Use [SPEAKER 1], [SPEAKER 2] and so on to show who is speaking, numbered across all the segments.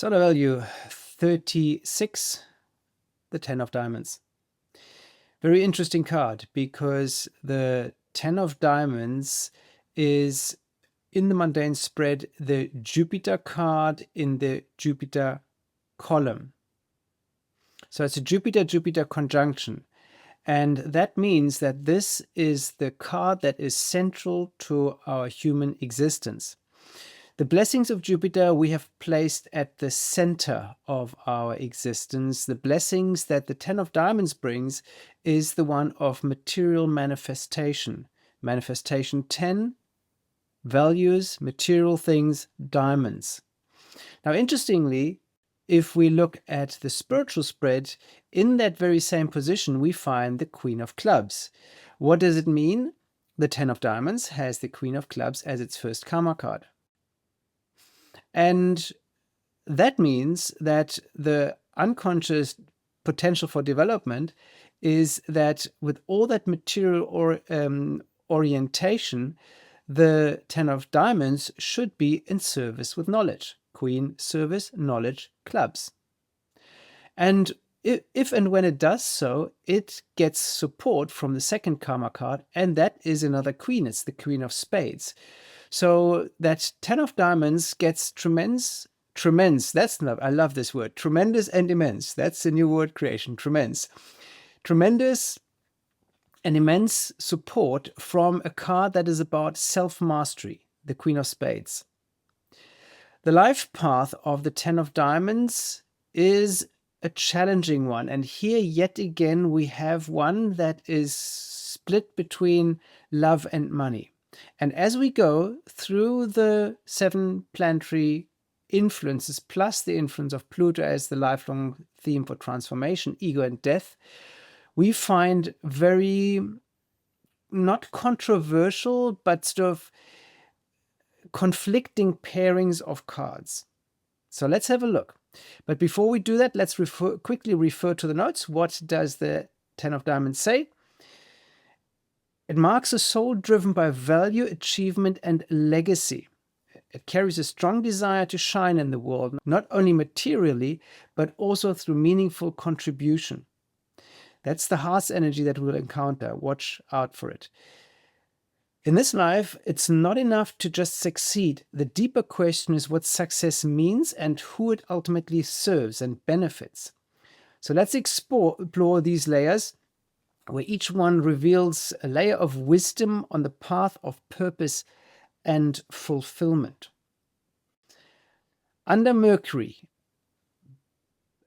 [SPEAKER 1] Solar value 36, the 10 of diamonds. Very interesting card because the 10 of diamonds is, in the mundane spread, the Jupiter card in the Jupiter column. So it's a Jupiter-Jupiter conjunction. And that means that this is the card that is central to our human existence. The blessings of Jupiter we have placed at the center of our existence. The blessings that the 10 of diamonds brings is the one of material manifestation. Manifestation 10, values, material things, diamonds. Now, interestingly, if we look at the spiritual spread, in that very same position, we find the Queen of Clubs. What does it mean? The 10 of diamonds has the Queen of Clubs as its first karma card. And that means that the unconscious potential for development is that with all that material orientation, the 10 of diamonds should be in service with knowledge. Queen, service, knowledge, clubs. And if and when it does so, it gets support from the second karma card, and that is another queen. It's the Queen of Spades. So that 10 of diamonds gets tremendous, I love this word, tremendous and immense. That's a new word creation, tremendous. Tremendous and immense support from a card that is about self-mastery, the Queen of Spades. The life path of the 10 of diamonds is a challenging one. And here yet again, we have one that is split between love and money. And as we go through the 7 planetary influences, plus the influence of Pluto as the lifelong theme for transformation, ego and death, we find very, not controversial, but sort of conflicting pairings of cards. So let's have a look. But before we do that, let's quickly refer to the notes. What does the 10 of diamonds say? It marks a soul driven by value, achievement, and legacy. It carries a strong desire to shine in the world, not only materially, but also through meaningful contribution. That's the heart's energy that we'll encounter. Watch out for it. In this life, it's not enough to just succeed. The deeper question is what success means and who it ultimately serves and benefits. So let's explore these layers, where each one reveals a layer of wisdom on the path of purpose and fulfillment. Under Mercury,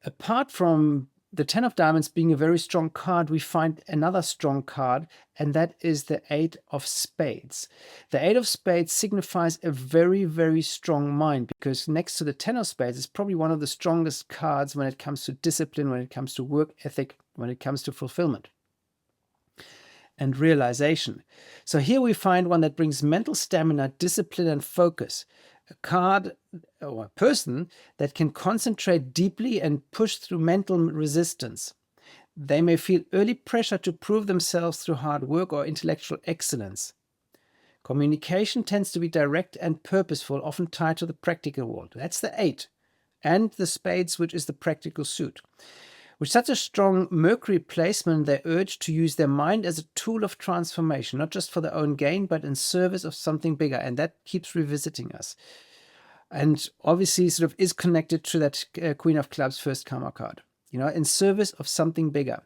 [SPEAKER 1] apart from the 10 of diamonds being a very strong card, we find another strong card, and that is the 8 of spades. The 8 of spades signifies a very, very strong mind, because next to the 10 of spades is probably one of the strongest cards when it comes to discipline, when it comes to work ethic, when it comes to fulfillment and realization. So here we find one that brings mental stamina, discipline, and focus. A card or a person that can concentrate deeply and push through mental resistance. They may feel early pressure to prove themselves through hard work or intellectual excellence. Communication tends to be direct and purposeful, often tied to the practical world. That's the 8. And the spades, which is the practical suit. With such a strong Mercury placement, they urge to use their mind as a tool of transformation, not just for their own gain, but in service of something bigger. And that keeps revisiting us. And obviously sort of is connected to that Queen of Clubs first karma card. You know, in service of something bigger.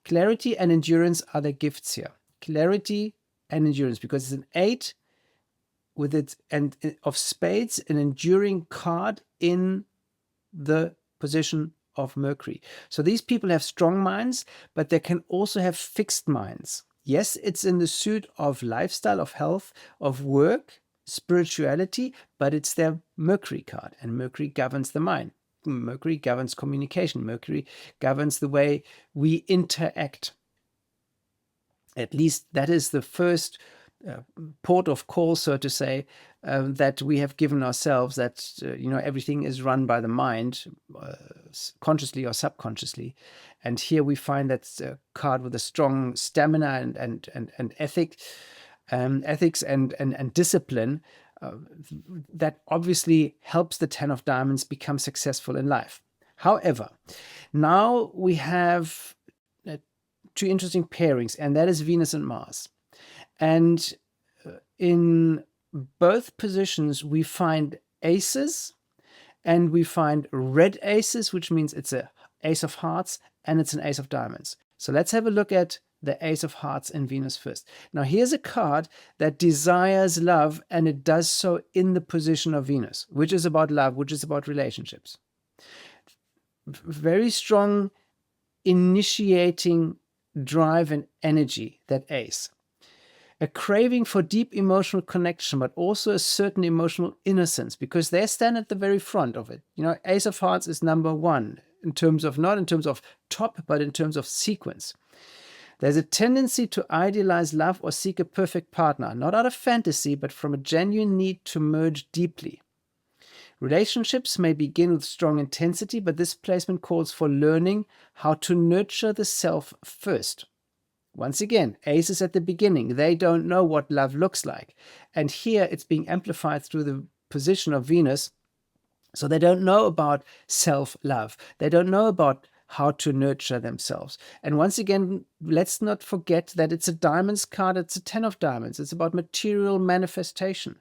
[SPEAKER 1] Clarity and endurance are the gifts here. Clarity and endurance, because it's an 8 with it and of spades, an enduring card in the position of Mercury. So these people have strong minds, but they can also have fixed minds. Yes, it's in the suit of lifestyle, of health, of work, spirituality, but it's their Mercury card, and Mercury governs the mind. Mercury governs communication. Mercury governs the way we interact. At least that is the first port of call, so to say, that we have given ourselves, that everything is run by the mind, consciously or subconsciously. And here we find that card with a strong stamina and ethics and discipline. that obviously helps the Ten of Diamonds become successful in life. However, now we have two interesting pairings, and that is Venus and Mars. And in both positions, we find aces, and we find red aces, which means it's an ace of hearts and it's an ace of diamonds. So let's have a look at the ace of hearts in Venus first. Now here's a card that desires love, and it does so in the position of Venus, which is about love, which is about relationships. Very strong initiating drive and energy, that ace. A craving for deep emotional connection, but also a certain emotional innocence, because they stand at the very front of it. You know, Ace of Hearts is number one in terms of, not in terms of top, but in terms of sequence. There's a tendency to idealize love or seek a perfect partner, not out of fantasy, but from a genuine need to merge deeply. Relationships may begin with strong intensity, but this placement calls for learning how to nurture the self first. Once again, aces at the beginning, they don't know what love looks like. And here it's being amplified through the position of Venus. So they don't know about self-love. They don't know about how to nurture themselves. And once again, let's not forget that it's a diamonds card. It's a 10 of diamonds. It's about material manifestation.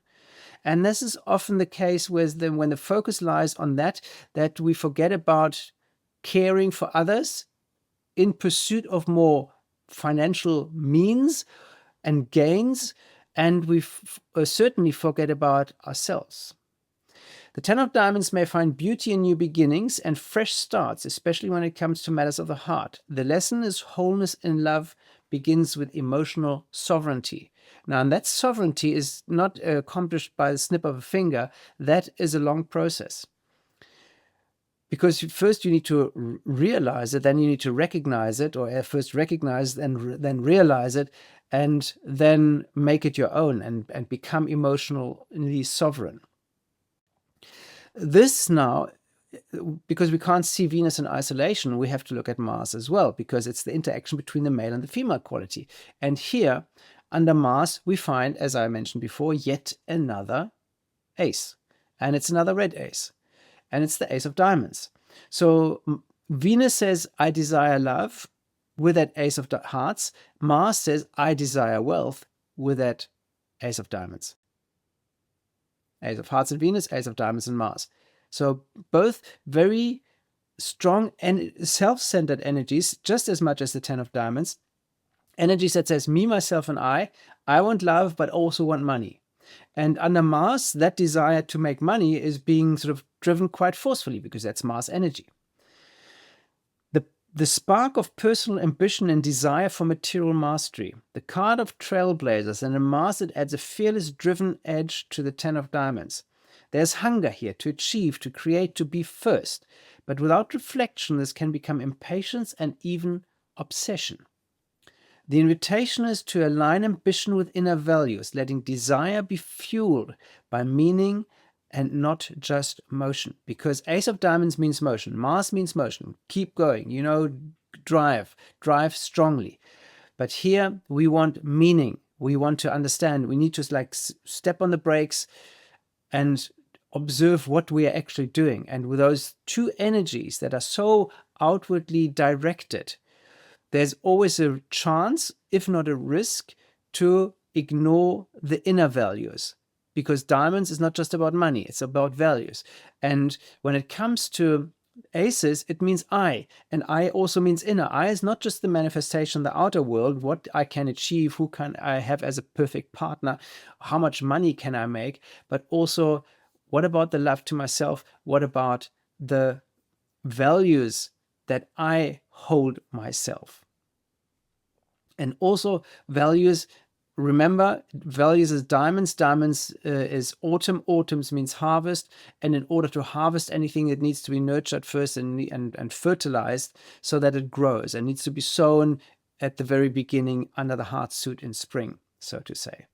[SPEAKER 1] And this is often the case when the focus lies on that we forget about caring for others in pursuit of more financial means and gains, and we certainly forget about ourselves. The 10 of Diamonds may find beauty in new beginnings and fresh starts, especially when it comes to matters of the heart. The lesson is wholeness in love begins with emotional sovereignty. Now, and that sovereignty is not accomplished by the snip of a finger. That is a long process. Because first you need to realize it, then you need to recognize it, or first recognize and then realize it, and then make it your own and become emotionally sovereign. This now, because we can't see Venus in isolation, we have to look at Mars as well, because it's the interaction between the male and the female quality. And here, under Mars, we find, as I mentioned before, yet another ace. And it's another red ace. And it's the Ace of Diamonds. So Venus says, I desire love, with that Ace of Hearts. Mars says, I desire wealth, with that Ace of Diamonds. Ace of Hearts and Venus, Ace of Diamonds and Mars. So both very strong and self-centered energies, just as much as the 10 of Diamonds. Energies that says, me, myself, and I want love, but also want money. And under Mars, that desire to make money is being sort of driven quite forcefully, because that's Mars energy. The spark of personal ambition and desire for material mastery. The card of trailblazers, and in Mars it adds a fearless, driven edge to the 10 of Diamonds. There's hunger here to achieve, to create, to be first. But without reflection, this can become impatience and even obsession. The invitation is to align ambition with inner values, letting desire be fueled by meaning and not just motion. Because Ace of Diamonds means motion. Mars means motion. Keep going, drive strongly. But here we want meaning. We want to understand. We need to step on the brakes and observe what we are actually doing. And with those two energies that are so outwardly directed, there's always a chance, if not a risk, to ignore the inner values. Because diamonds is not just about money, it's about values. And when it comes to aces, it means I. And I also means inner. I is not just the manifestation, the outer world, what I can achieve, who can I have as a perfect partner, how much money can I make, but also what about the love to myself? What about the values that I hold myself? And also values. Remember, values is diamonds. Diamonds is autumn. Autumns means harvest. And in order to harvest anything, it needs to be nurtured first and fertilized so that it grows. And needs to be sown at the very beginning under the heart suit in spring, so to say.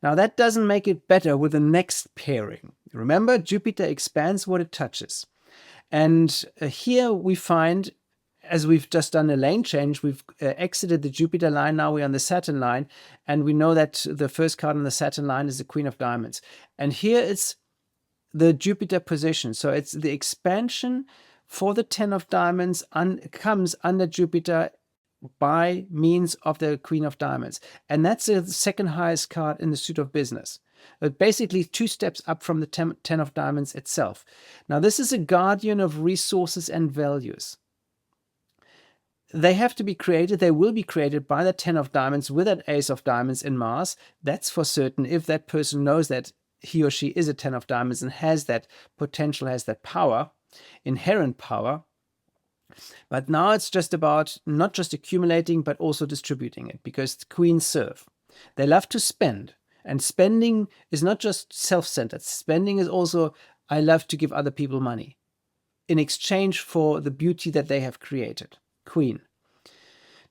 [SPEAKER 1] Now, that doesn't make it better with the next pairing. Remember, Jupiter expands what it touches. And here we find as we've just done a lane change, we've exited the Jupiter line, now we're on the Saturn line, and we know that the first card on the Saturn line is the Queen of Diamonds. And here it's the Jupiter position. So it's the expansion for the 10 of Diamonds comes under Jupiter by means of the Queen of Diamonds. And that's the second highest card in the suit of business. Basically 2 steps up from the 10 of Diamonds itself. Now, this is a guardian of resources and values. They have to be created. They will be created by the 10 of Diamonds with that Ace of Diamonds in Mars. That's for certain. If that person knows that he or she is a 10 of Diamonds and has that potential, has that power, inherent power. But now it's just about not just accumulating, but also distributing it, because queens serve. They love to spend. And spending is not just self-centered. Spending is also, I love to give other people money in exchange for the beauty that they have created. Queen.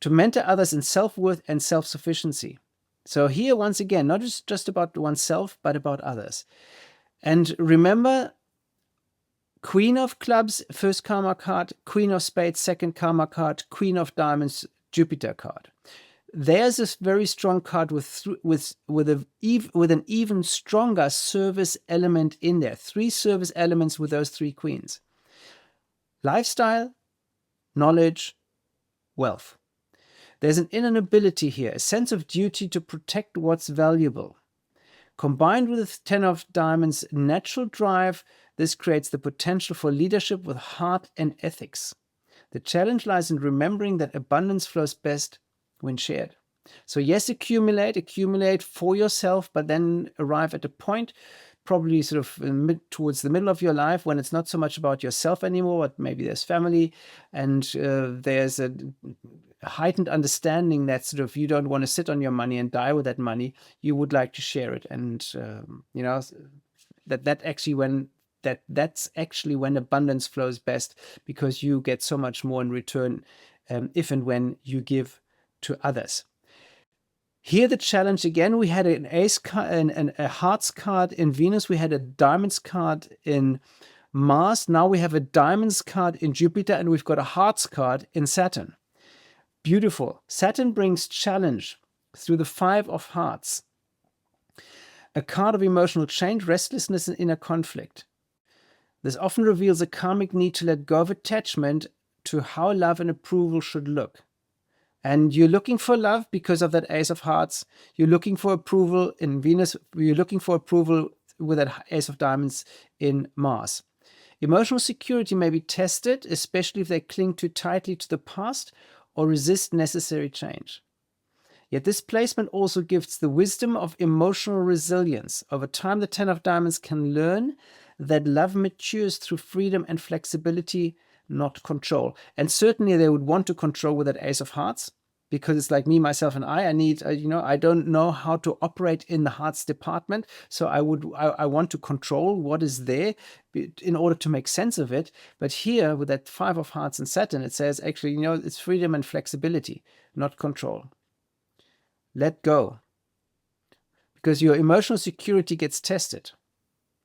[SPEAKER 1] To mentor others in self-worth and self-sufficiency. So here, once again, not just about oneself, but about others. And remember, Queen of Clubs, first karma card, Queen of Spades, second karma card, Queen of Diamonds, Jupiter card. There's this very strong card with an even stronger service element in there. 3 service elements with those 3 queens. Lifestyle, knowledge, wealth. There's an inner nobility here, a sense of duty to protect what's valuable. Combined with the 10 of Diamonds' natural drive, this creates the potential for leadership with heart and ethics. The challenge lies in remembering that abundance flows best when shared. So yes, accumulate for yourself, but then arrive at a point, probably sort of towards the middle of your life, when it's not so much about yourself anymore, but maybe there's family, and there's a heightened understanding that sort of you don't want to sit on your money and die with that money. You would like to share it, and that's actually when abundance flows best, because you get so much more in return if and when you give to others. Here the challenge again, we had an ace card and a hearts card in Venus. We had a diamonds card in Mars. Now we have a diamonds card in Jupiter, and we've got a hearts card in Saturn. Beautiful. Saturn brings challenge through the 5 of Hearts. A card of emotional change, restlessness, and inner conflict. This often reveals a karmic need to let go of attachment to how love and approval should look. And you're looking for love because of that Ace of Hearts. You're looking for approval in Venus. You're looking for approval with that Ace of Diamonds in Mars. Emotional security may be tested, especially if they cling too tightly to the past or resist necessary change. Yet this placement also gives the wisdom of emotional resilience. Over time, the 10 of Diamonds can learn that love matures through freedom and flexibility, not control. And certainly they would want to control with that Ace of Hearts, because it's like me, myself, and I need, I don't know how to operate in the hearts department. So I want to control what is there in order to make sense of it. But here with that 5 of Hearts and Saturn, it says actually, it's freedom and flexibility, not control. Let go, because your emotional security gets tested.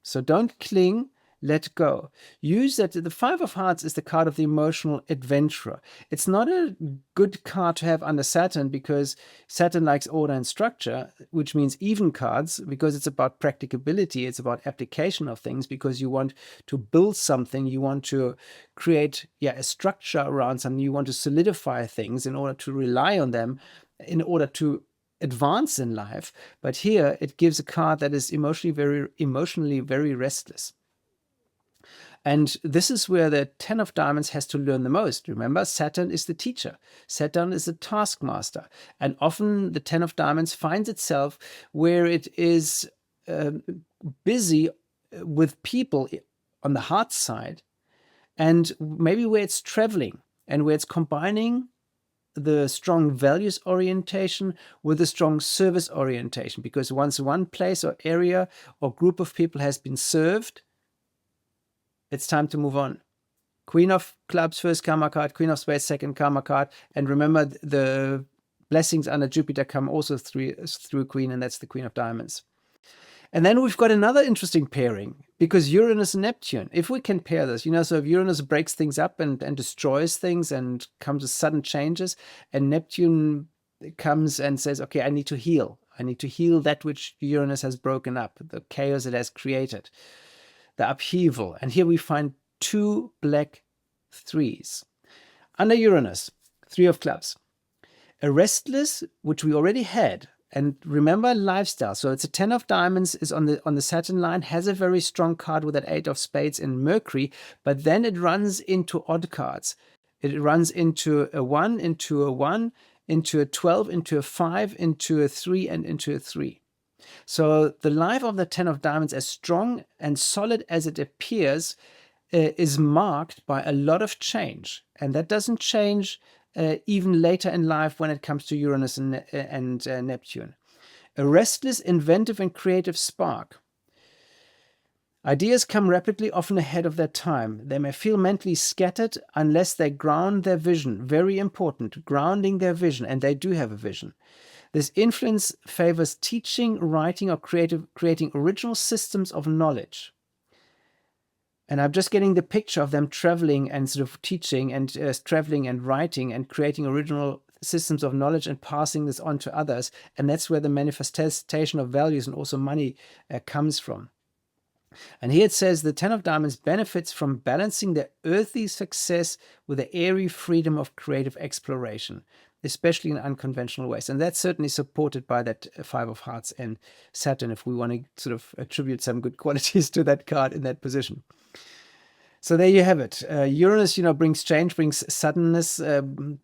[SPEAKER 1] So don't cling, let go. Use that. The 5 of Hearts is the card of the emotional adventurer. It's not a good card to have under Saturn, because Saturn likes order and structure, which means even cards, because it's about practicability. It's about application of things, because you want to build something. You want to create a structure around something. You want to solidify things in order to rely on them, in order to advance in life. But here it gives a card that is emotionally very restless. And this is where the 10 of Diamonds has to learn the most. Remember, Saturn is the teacher. Saturn is the taskmaster. And often the 10 of Diamonds finds itself where it is busy with people on the heart side, and maybe where it's traveling and where it's combining the strong values orientation with a strong service orientation, because once one place or area or group of people has been served, it's time to move on. Queen of Clubs, first karma card, Queen of Spades, second karma card. And remember, the blessings under Jupiter come also through Queen, and that's the Queen of Diamonds. And then we've got another interesting pairing, because Uranus and Neptune, if we can pair this, so if Uranus breaks things up and destroys things and comes with sudden changes, and Neptune comes and says, okay, I need to heal. I need to heal that which Uranus has broken up, the chaos it has created, the upheaval. And here we find 2 black 3s. Under Uranus, 3 of clubs. A restless, which we already had. And remember, lifestyle. So it's a 10 of diamonds, is on the Saturn line, has a very strong card with that 8 of spades in Mercury, but then it runs into odd cards. It runs into a 1, into a 1, into a 12, into a 5, into a 3, and into a 3. So the life of the 10 of diamonds, as strong and solid as it appears, is marked by a lot of change. And that doesn't change even later in life when it comes to Uranus and Neptune. A restless, inventive, and creative spark. Ideas come rapidly, often ahead of their time. They may feel mentally scattered unless they ground their vision. Very important, grounding their vision, and they do have a vision. This influence favors teaching, writing, or creating original systems of knowledge. And I'm just getting the picture of them traveling and sort of teaching and traveling and writing and creating original systems of knowledge and passing this on to others. And that's where the manifestation of values and also money comes from. And here it says the 10 of diamonds benefits from balancing the earthly success with the airy freedom of creative exploration, especially in unconventional ways. And that's certainly supported by that 5 of hearts and Saturn, if we want to sort of attribute some good qualities to that card in that position. So there you have it. Uranus, brings change, brings suddenness,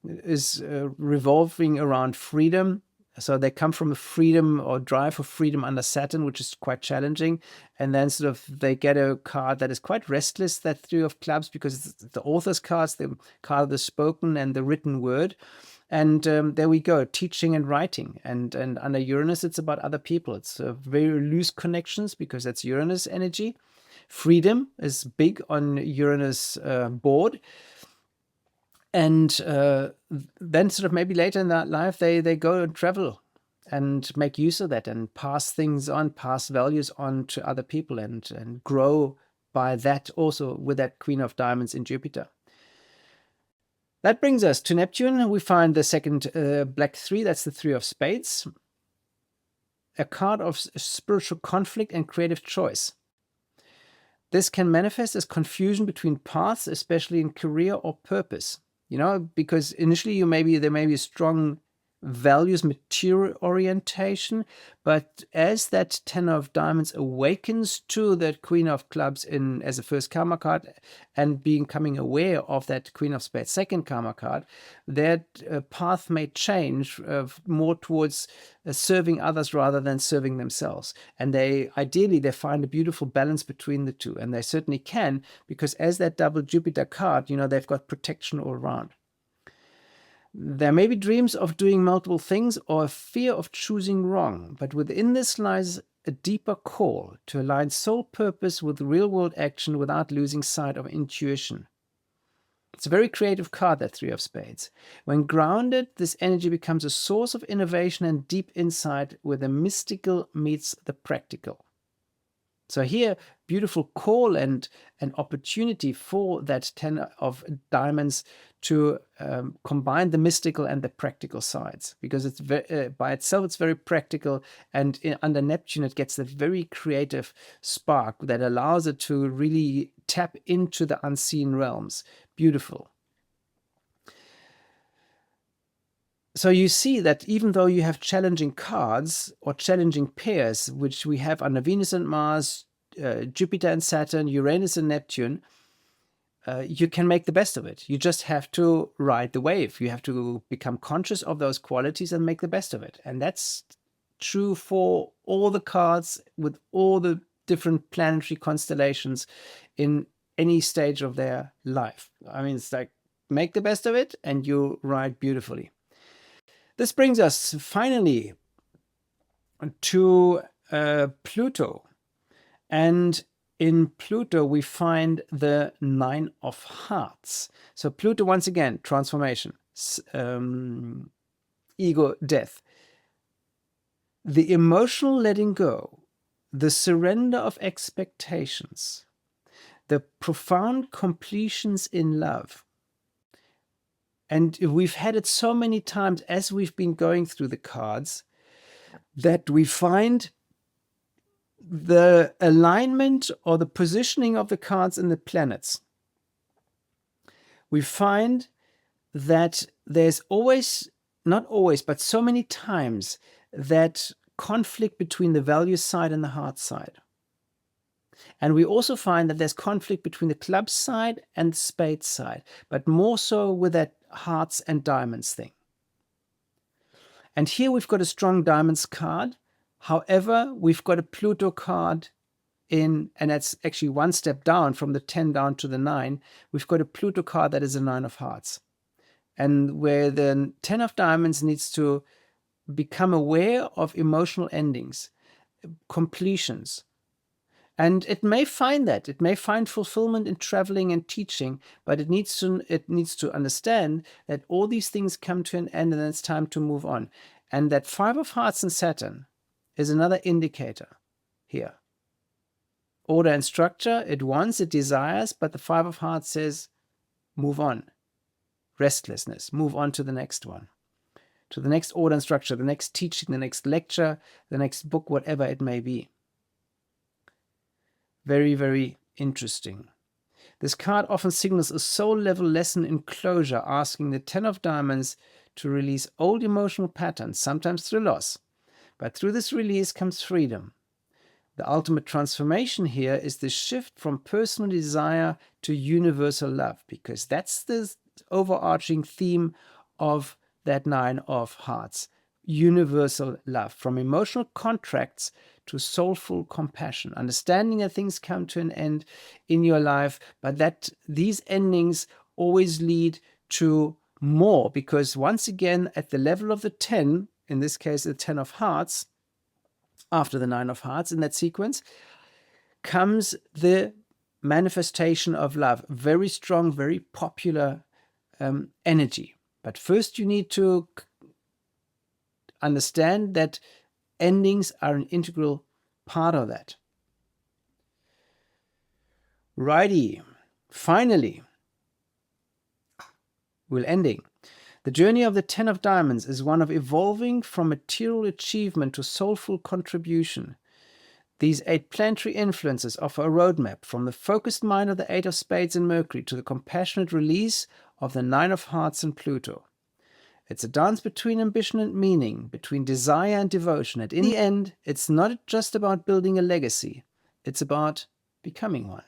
[SPEAKER 1] is revolving around freedom. So they come from a freedom or drive for freedom under Saturn, which is quite challenging. And then sort of they get a card that is quite restless, that 3 of clubs, because it's the author's cards, the card of the spoken and the written word. And there we go, teaching and writing. And under Uranus, it's about other people. It's very loose connections, because that's Uranus energy. Freedom is big on Uranus board. And then sort of maybe later in that life, they go and travel and make use of that and pass things on, pass values on to other people and grow by that also with that Queen of Diamonds in Jupiter. That brings us to Neptune. We find the second black 3, that's the 3 of spades. A card of spiritual conflict and creative choice. This can manifest as confusion between paths, especially in career or purpose. Because initially there may be strong values, material orientation, but as that 10 of diamonds awakens to that Queen of clubs as a first karma card and becoming aware of that Queen of spades second karma card, that path may change more towards serving others rather than serving themselves. And ideally they find a beautiful balance between the two, and they certainly can, because as that double Jupiter card, they've got protection all around. There may be dreams of doing multiple things or a fear of choosing wrong, but within this lies a deeper call to align soul purpose with real-world action without losing sight of intuition. It's a very creative card, that 3 of spades. When grounded, this energy becomes a source of innovation and deep insight where the mystical meets the practical. So here, beautiful call and an opportunity for that 10 of diamonds to combine the mystical and the practical sides, because it's by itself it's very practical, and under Neptune it gets a very creative spark that allows it to really tap into the unseen realms. Beautiful. So you see that even though you have challenging cards or challenging pairs, which we have under Venus and Mars, Jupiter and Saturn, Uranus and Neptune, you can make the best of it. You just have to ride the wave. You have to become conscious of those qualities and make the best of it. And that's true for all the cards with all the different planetary constellations in any stage of their life. I mean, it's like, make the best of it and you ride beautifully. This brings us finally to Pluto. And in Pluto, we find the 9 of hearts. So Pluto, once again, transformation, ego, death. The emotional letting go the surrender of expectations, the profound completions in love. And we've had it so many times as we've been going through the cards that we find the alignment or the positioning of the cards in the planets. We find that there's always, not always, but so many times that conflict between the value side and the heart side. And we also find that there's conflict between the club side and the spade side, but more so with that hearts and diamonds thing. And here we've got a strong diamonds card. However, we've got a Pluto card in, and that's actually one step down from the 10 down to the 9. We've got a Pluto card that is a 9 of hearts. And where the 10 of diamonds needs to become aware of emotional endings, completions. And it may find that. It may find fulfillment in traveling and teaching, but it needs to understand that all these things come to an end and then it's time to move on. And that 5 of hearts and Saturn is another indicator here. Order and structure, it wants, it desires, but the 5 of hearts says, move on. Restlessness, move on to the next one. To the next order and structure, the next teaching, the next lecture, the next book, whatever it may be. Very, very interesting. This card often signals a soul-level lesson in closure, asking the 10 of diamonds to release old emotional patterns, sometimes through loss. But through this release comes freedom. The ultimate transformation here is the shift from personal desire to universal love, because that's the overarching theme of that 9 of hearts. Universal love, from emotional contracts to soulful compassion, understanding that things come to an end in your life, but that these endings always lead to more, because once again, at the level of the 10, in this case, the 10 of hearts, after the 9 of hearts in that sequence, comes the manifestation of love. Very strong, very popular energy. But first you need to understand that endings are an integral part of that. Righty. Finally, we're ending. The journey of the 10 of diamonds is one of evolving from material achievement to soulful contribution. These 8 planetary influences offer a roadmap from the focused mind of the 8 of spades and Mercury to the compassionate release of the 9 of hearts and Pluto. It's a dance between ambition and meaning, between desire and devotion. And in the end, it's not just about building a legacy. It's about becoming one.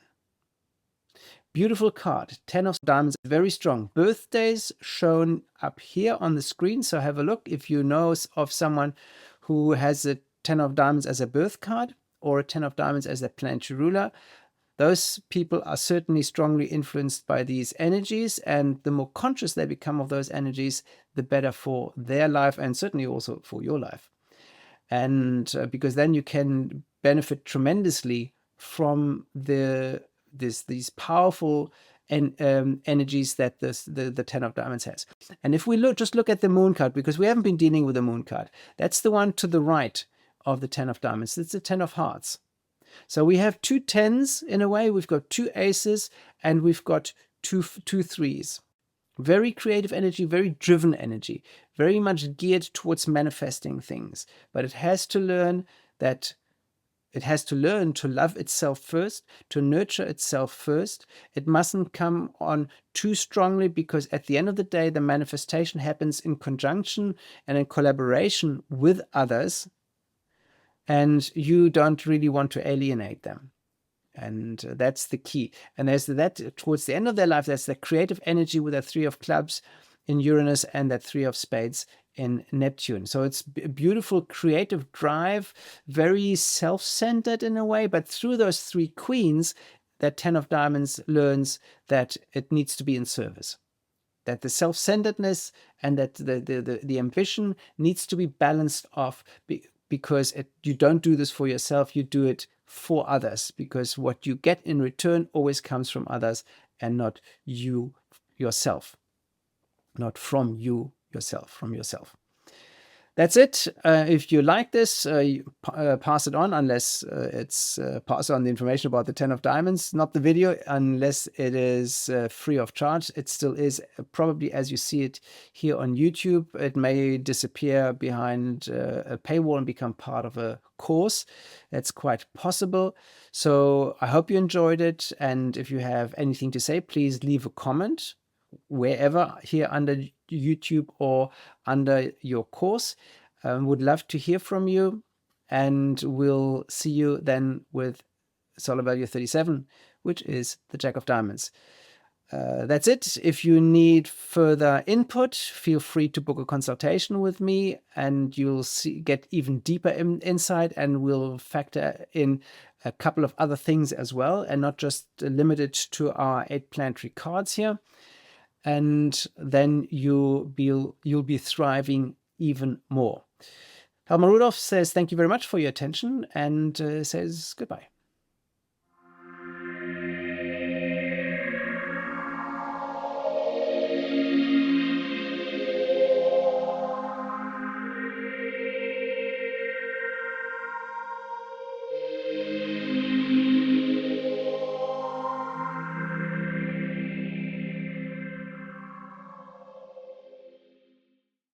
[SPEAKER 1] Beautiful card. 10 of diamonds, very strong. Birthdays shown up here on the screen. So have a look if you know of someone who has a 10 of diamonds as a birth card or a 10 of diamonds as a planetary ruler. Those people are certainly strongly influenced by these energies, and the more conscious they become of those energies, the better for their life and certainly also for your life. And because then you can benefit tremendously from these powerful energies that the 10 of diamonds has. And if we just look at the moon card, because we haven't been dealing with the moon card, that's the one to the right of the 10 of diamonds. It's the 10 of hearts. So we have 2 10s in a way, we've got 2 aces, and we've got two 3s. Very creative energy, very driven energy, very much geared towards manifesting things. But it has to learn to love itself first, to nurture itself first. It mustn't come on too strongly, because at the end of the day, the manifestation happens in conjunction and in collaboration with others. And you don't really want to alienate them. And that's the key. And there's that towards the end of their life, there's the creative energy with that 3 of clubs in Uranus and that 3 of spades in Neptune. So it's a beautiful creative drive, very self-centered in a way, but through those 3 queens, that 10 of diamonds learns that it needs to be in service. That the self-centeredness and that the ambition needs to be balanced off, because you don't do this for yourself, you do it for others, because what you get in return always comes from others and not you yourself, not from you yourself, from yourself. That's it. If you like this, pass it on, unless it's pass on the information about the 10 of diamonds, not the video, unless it is free of charge. It still is, probably as you see it here on YouTube. It may disappear behind a paywall and become part of a course. That's quite possible. So I hope you enjoyed it. And if you have anything to say, please leave a comment wherever, here under YouTube or under your course. Would love to hear from you, and we'll see you then with solar value 37, which is the Jack of Diamonds. That's it. If you need further input, feel free to book a consultation with me, and you'll get even deeper insight, and we'll factor in a couple of other things as well, and not just limited to our 8 planetary cards here. And then you'll be thriving even more. Helmar Rudolph says thank you very much for your attention, and says goodbye.